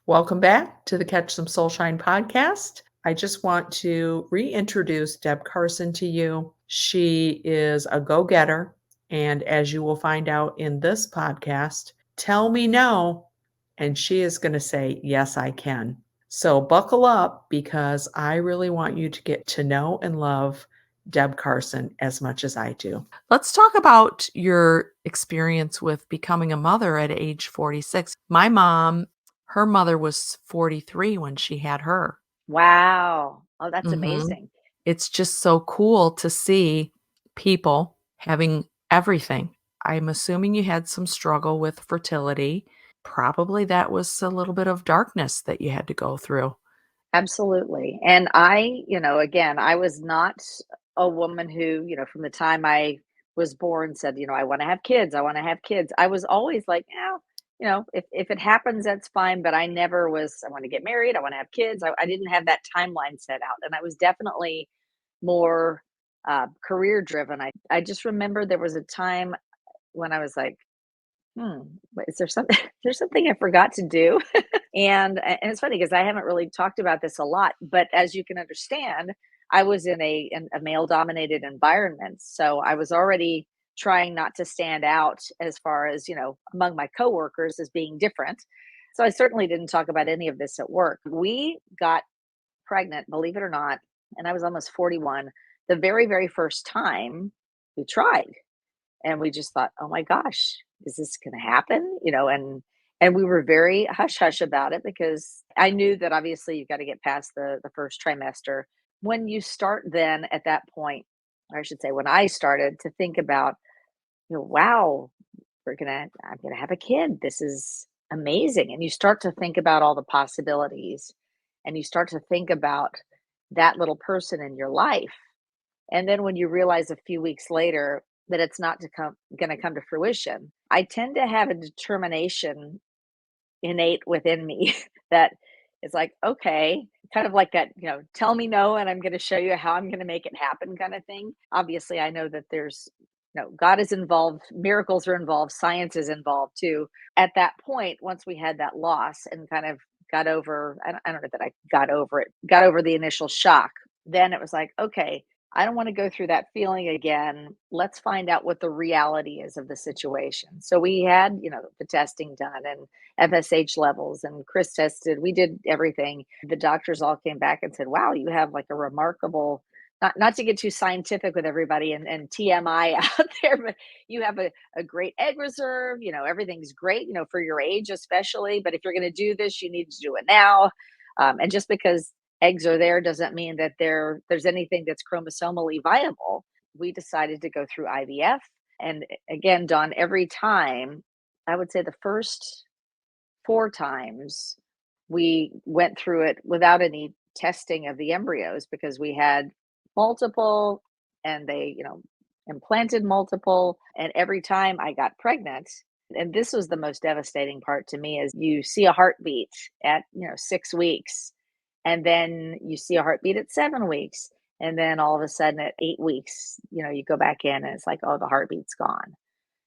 Welcome back to the Catch Some Soulshine podcast. I just want to reintroduce Deb Carson to you. She is a go-getter, and as you will find out in this podcast, tell me no, and she is going to say, yes, I can. So buckle up because I really want you to get to know and love Deb Carson as much as I do. Let's talk about your experience with becoming a mother at age 46. My mom, her mother was 43 when she had her. Wow. Oh, that's Mhm. amazing. It's just so cool to see people having everything. I'm assuming you had some struggle with fertility. Probably that was a little bit of darkness that you had to go through. Absolutely. And again, I was not a woman who, from the time I was born said, I want to have kids. I want to have kids. I was always like, if it happens, that's fine. But I never was, I want to get married. I want to have kids. I didn't have that timeline set out. And I was definitely more career driven. I just remember there was a time when I was like, is there something, there's something I forgot to do? And it's funny because I haven't really talked about this a lot, but as you can understand, I was in a male dominated environment. So I was already trying not to stand out as far as, among my coworkers as being different. So I certainly didn't talk about any of this at work. We got pregnant, believe it or not, and I was almost 41 the very, very first time we tried. And we just thought, "Oh my gosh, is this gonna happen?" And we were very hush hush about it because I knew that obviously you've got to get past the first trimester. When you start then at that point, or I should say when I started to think about, wow, I'm gonna have a kid. This is amazing. And you start to think about all the possibilities and you start to think about that little person in your life. And then when you realize a few weeks later that it's not going to come to fruition, I tend to have a determination innate within me that is like, okay, kind of like that, tell me no, and I'm going to show you how I'm going to make it happen kind of thing. Obviously, I know that there's, God is involved, miracles are involved, science is involved too. At that point, once we had that loss and kind of got over, I don't know that I got over it, got over the initial shock, then it was like, okay, I don't want to go through that feeling again. Let's find out what the reality is of the situation. So we had, the testing done and FSH levels, and Chris tested. We did everything. The doctors all came back and said, "Wow, you have like a remarkable." Not to get too scientific with everybody and TMI out there, but you have a great egg reserve. Everything's great. For your age, especially. But if you're going to do this, you need to do it now. And just because eggs are there doesn't mean that there's anything that's chromosomally viable. We decided to go through IVF. And again, Dawn, every time, I would say the first 4 times, we went through it without any testing of the embryos because we had multiple and they, implanted multiple. And every time I got pregnant, and this was the most devastating part to me, is you see a heartbeat at, 6 weeks, and then you see a heartbeat at 7 weeks. And then all of a sudden at 8 weeks, you go back in and it's like, oh, the heartbeat's gone.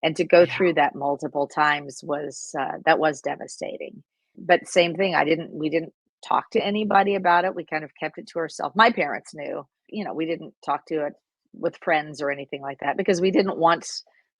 And to go Yeah. through that multiple times that was devastating. But same thing, we didn't talk to anybody about it. We kind of kept it to ourselves. My parents knew, we didn't talk to it with friends or anything like that because we didn't want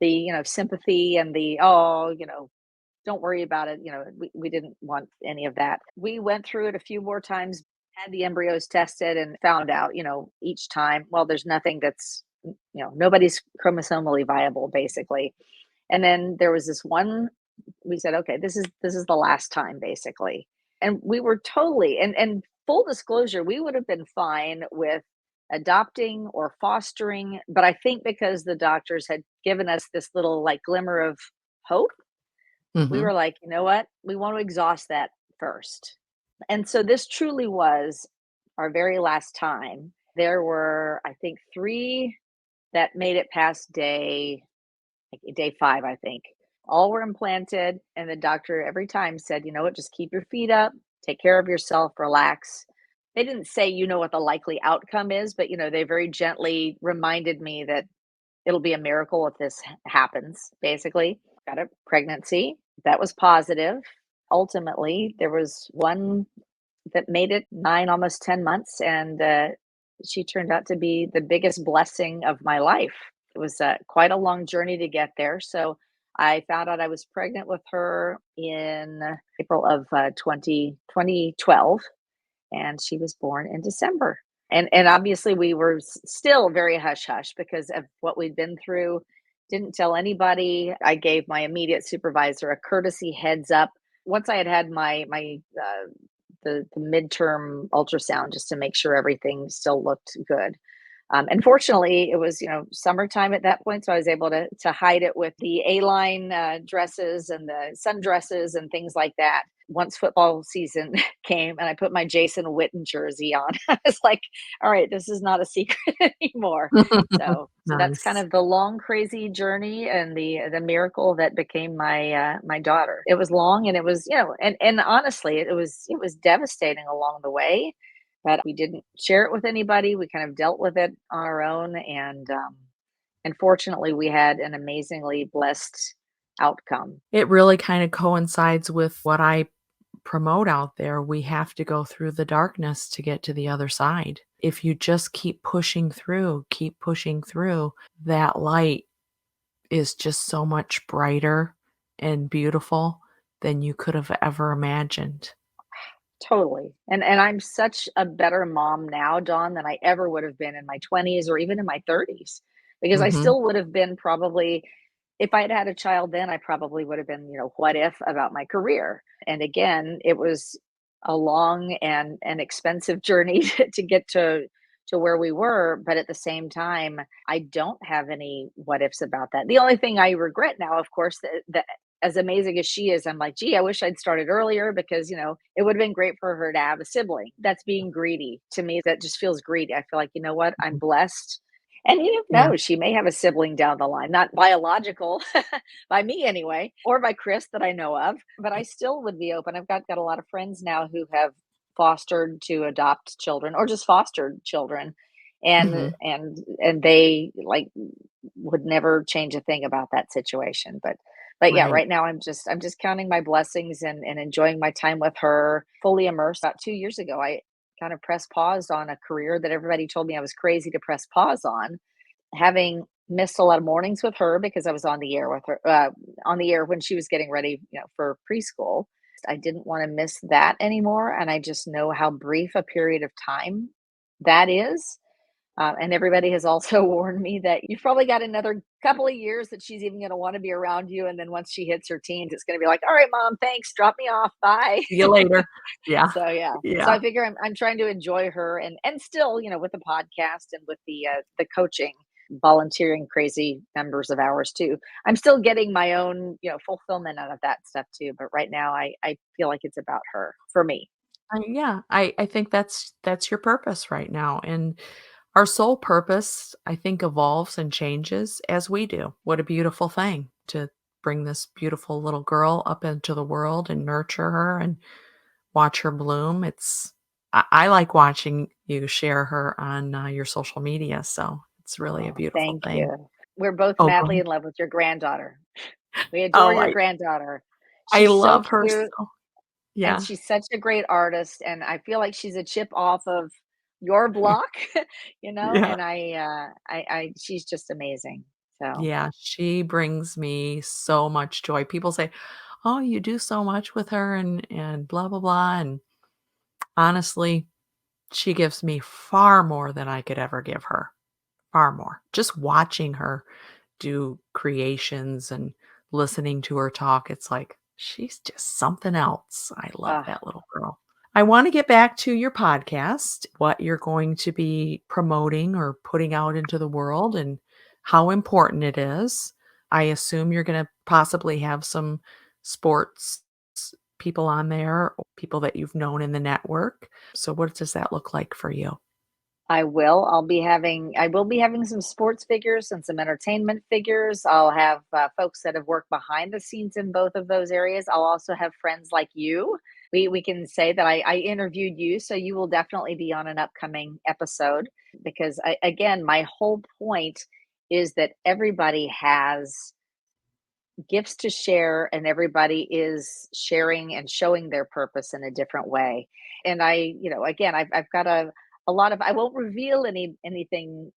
the, sympathy and the, oh, don't worry about it. We didn't want any of that. We went through it a few more times, had the embryos tested and found out, each time, well, there's nothing that's, nobody's chromosomally viable basically. And then there was this one, we said, okay, this is the last time basically. And we were totally, and full disclosure, we would have been fine with adopting or fostering, but I think because the doctors had given us this little like glimmer of hope, we Mhm. were like, you know what? We want to exhaust that first. And so this truly was our very last time. There were, I think, three that made it past day 5, I think. All were implanted, and the doctor every time said, you know what, just keep your feet up, take care of yourself, relax. They didn't say, what the likely outcome is, but, they very gently reminded me that it'll be a miracle if this happens, basically. Got a pregnancy that was positive. ultimately, there was one that made it 9, almost 10 months, and, she turned out to be the biggest blessing of my life. It was, quite a long journey to get there, so I found out I was pregnant with her in April of, 2012, and she was born in December. And obviously we were still very hush hush because of what we'd been through. Didn't tell anybody. I gave my immediate supervisor a courtesy heads up once I had had the midterm ultrasound just to make sure everything still looked good. And fortunately, it was summertime at that point, so I was able to hide it with the A-line dresses and the sundresses and things like that. Once football season came, and I put my Jason Witten jersey on, I was like, "All right, this is not a secret anymore." So that's kind Nice. of the long, crazy journey and the miracle that became my daughter. It was long, and it was and honestly, it was devastating along the way, but we didn't share it with anybody. We kind of dealt with it on our own, and fortunately, we had an amazingly blessed outcome. It really kind of coincides with what I promote out there. We have to go through the darkness to get to the other side. If you just keep pushing through, that light is just so much brighter and beautiful than you could have ever imagined. Totally. And I'm such a better mom now, Dawn, than I ever would have been in my 20s or even in my 30s, because I Mhm. still would have been probably, if I had had a child then, I probably would have been, what if about my career. And again, it was a long and expensive journey to get to where we were, but at the same time, I don't have any what ifs about that. The only thing I regret now, of course, that as amazing as she is, I'm like, gee, I wish I'd started earlier because, it would have been great for her to have a sibling. That's being greedy to me. That just feels greedy. I feel like, you know what? I'm Mhm. blessed. And you Yeah. never know, she may have a sibling down the line, not biological by me anyway, or by Chris that I know of, but I still would be open. I've got a lot of friends now who have fostered to adopt children or just fostered children. And Mhm. and they like would never change a thing about that situation. But yeah, Right. right now I'm just counting my blessings and enjoying my time with her, fully immersed. About 2 years ago, I kind of pressed pause on a career that everybody told me I was crazy to press pause on, having missed a lot of mornings with her because I was on the air with her on the air when she was getting ready, for preschool. I didn't want to miss that anymore, and I just know how brief a period of time that is. And everybody has also warned me that you've probably got another couple of years that she's even going to want to be around you. And then once she hits her teens, it's going to be like, all right, mom, thanks. Drop me off. Bye. See you later. Yeah. So yeah. So Yeah. I figure I'm trying to enjoy her and still, with the podcast and with the coaching, volunteering crazy numbers of hours too. I'm still getting my own, fulfillment out of that stuff too. But right now I feel like it's about her for me. Yeah, I think that's your purpose right now, and our sole purpose, I think, evolves and changes as we do. What a beautiful thing to bring this beautiful little girl up into the world and nurture her and watch her bloom. I like watching you share her on your social media, so it's really a Oh, beautiful thank thing. you. We're both Oh, go madly ahead. in love with your granddaughter. We adore Oh, your granddaughter. I She's so love her cute so. and Yeah, she's such a great artist, and I feel like she's a chip off of your block, yeah. and I she's just amazing. So, Yeah, she brings me so much joy. People say, "Oh, you do so much with her and blah blah blah." And honestly, she gives me far more than I could ever give her. Far more. Just watching her do creations and listening to her talk, it's like she's just something else. I love uh, that little girl. I want to get back to your podcast, what you're going to be promoting or putting out into the world and how important it is. I assume you're going to possibly have some sports people on there, or people that you've known in the network. So, what does that look like for you? I will. I will be having some sports figures and some entertainment figures. I'll have folks that have worked behind the scenes in both of those areas. I'll also have friends like you. We can say that I interviewed you, so you will definitely be on an upcoming episode because again, my whole point is that everybody has gifts to share, and everybody is sharing and showing their purpose in a different way. And again, I've got a lot of, I won't reveal anything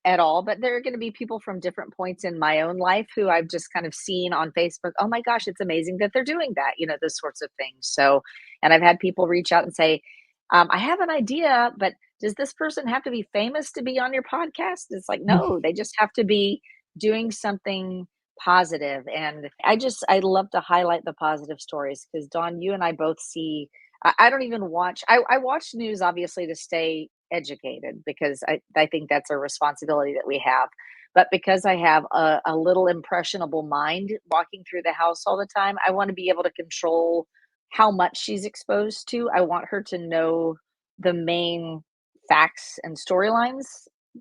at all, but there are going to be people from different points in my own life who I've just kind of seen on Facebook. Oh my gosh, it's amazing that they're doing that, those sorts of things. So, and I've had people reach out and say, I have an idea, but does this person have to be famous to be on your podcast? It's like, no, they just have to be doing something positive. And I love to highlight the positive stories because, Dawn, you and I both see, I don't even watch, I watch news obviously to stay educated because I think that's a responsibility that we have. But because I have a little impressionable mind walking through the house all the time, I want to be able to control how much she's exposed to. I want her to know the main facts and storylines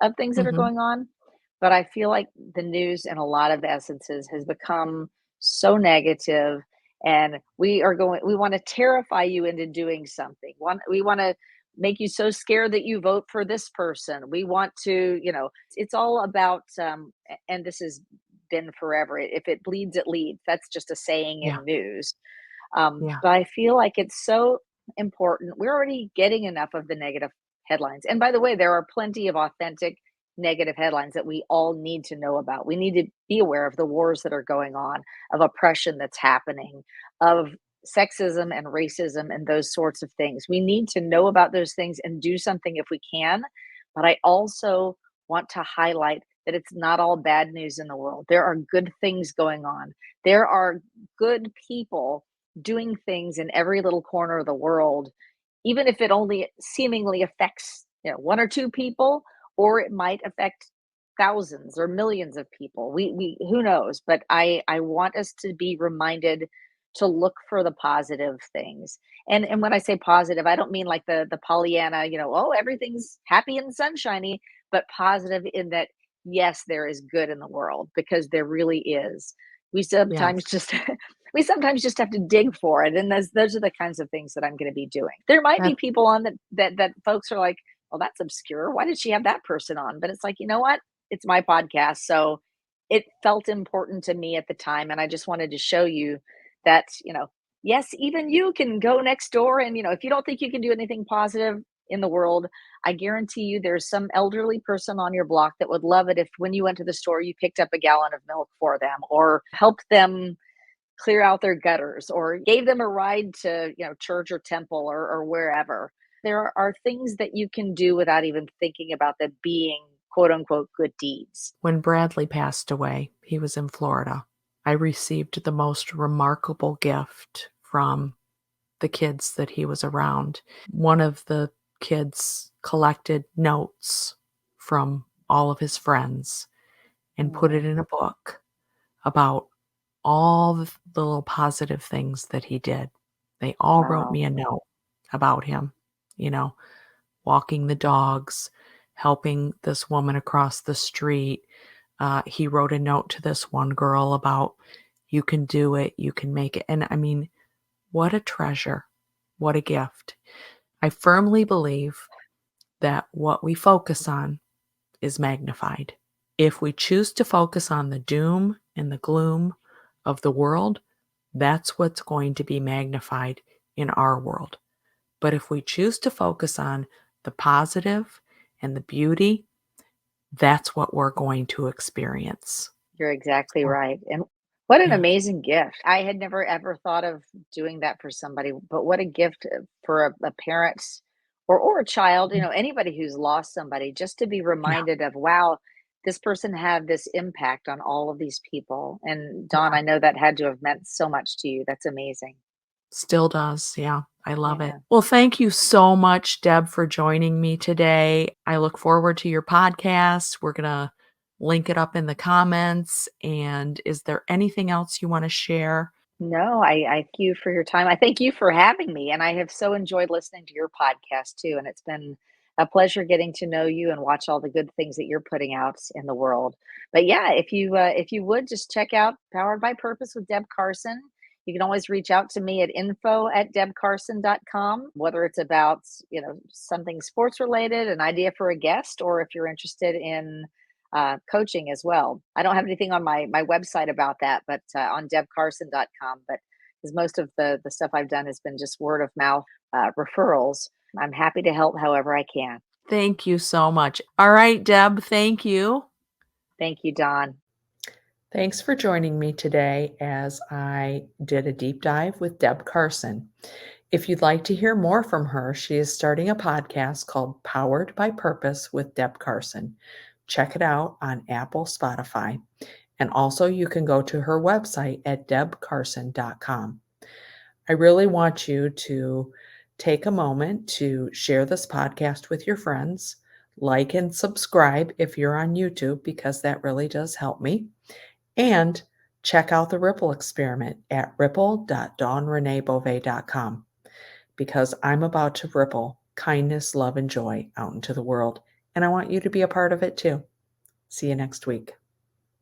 of things that are Mhm. going on. But I feel like the news, in a lot of essences, has become so negative, and we want to terrify you into doing something. We want to make you so scared that you vote for this person. We want to, it's all about, and this has been forever. If it bleeds, it leads. That's just a saying Yeah, in news. yeah, But I feel like it's so important. We're already getting enough of the negative headlines. And by the way, there are plenty of authentic negative headlines that we all need to know about. We need to be aware of the wars that are going on, of oppression that's happening, of sexism and racism and those sorts of things. We need to know about those things and do something if we can. But I also want to highlight that it's not all bad news in the world. There are good things going on. There are good people doing things in every little corner of the world, even if it only seemingly affects, one or two people, or it might affect thousands or millions of people. We who knows? But I want us to be reminded to look for the positive things. And when I say positive, I don't mean like the Pollyanna, oh, everything's happy and sunshiny, but positive in that yes, there is good in the world because there really is. We sometimes yes. just we sometimes just have to dig for it, and those are the kinds of things that I'm going to be doing. There might be That people on that folks are like, well, that's obscure. Why did she have that person on? But it's like, you know what? It's my podcast, so it felt important to me at the time, and I just wanted to show you that, yes, even you can go next door, and if you don't think you can do anything positive in the world, I guarantee you there's some elderly person on your block that would love it if when you went to the store you picked up a gallon of milk for them or helped them clear out their gutters or gave them a ride to, church or temple or wherever. There are things that you can do without even thinking about them being quote unquote good deeds. when Bradley passed away, he was in Florida. I received the most remarkable gift from the kids that he was around. One of the kids collected notes from all of his friends and put it Mm, in a book about all the little positive things that he did. They all wrote wow. me a note about him, you know, walking the dogs, helping this woman across the street. He wrote a note to this one girl about, you can do it, you can make it. And I mean, what a treasure, what a gift. I firmly believe that what we focus on is magnified. If we choose to focus on the doom and the gloom of the world, that's what's going to be magnified in our world. But if we choose to focus on the positive and the beauty, that's what we're going to experience. You're exactly So, right. And what an yeah, amazing gift. I had never ever thought of doing that for somebody, but what a gift for a parent or a child, mm, anybody who's lost somebody, just to be yeah, reminded of, wow, this person had this impact on all of these people. And Dawn, yeah. I know that had to have meant so much to you. That's amazing. Still does. Yeah, I love it. Yeah. Well, thank you so much, Deb, for joining me today. I look forward to your podcast. We're going to link it up in the comments. And is there anything else you want to share? No, I thank you for your time. I thank you for having me, and I have so enjoyed listening to your podcast too, and it's been a pleasure getting to know you and watch all the good things that you're putting out in the world. But yeah, if you would just check out Powered by Purpose with Deb Carson. You can always reach out to me at info@debcarson.com, whether it's about, something sports related, an idea for a guest, or if you're interested in coaching as well. I don't have anything on my website about that, but on debcarson.com. But because most of the stuff I've done has been just word of mouth referrals, I'm happy to help however I can. Thank you so much. All right, Deb, thank you. Thank you, Dawn. Thanks for joining me today as I did a deep dive with Deb Carson. If you'd like to hear more from her, she is starting a podcast called Powered by Purpose with Deb Carson. Check it out on Apple, Spotify. And also, you can go to her website at debcarson.com. I really want you to take a moment to share this podcast with your friends, like and subscribe if you're on YouTube, because that really does help me. And check out the Ripple experiment at ripple.dawnreneebove.com, because I'm about to ripple kindness, love, and joy out into the world. And I want you to be a part of it too. See you next week.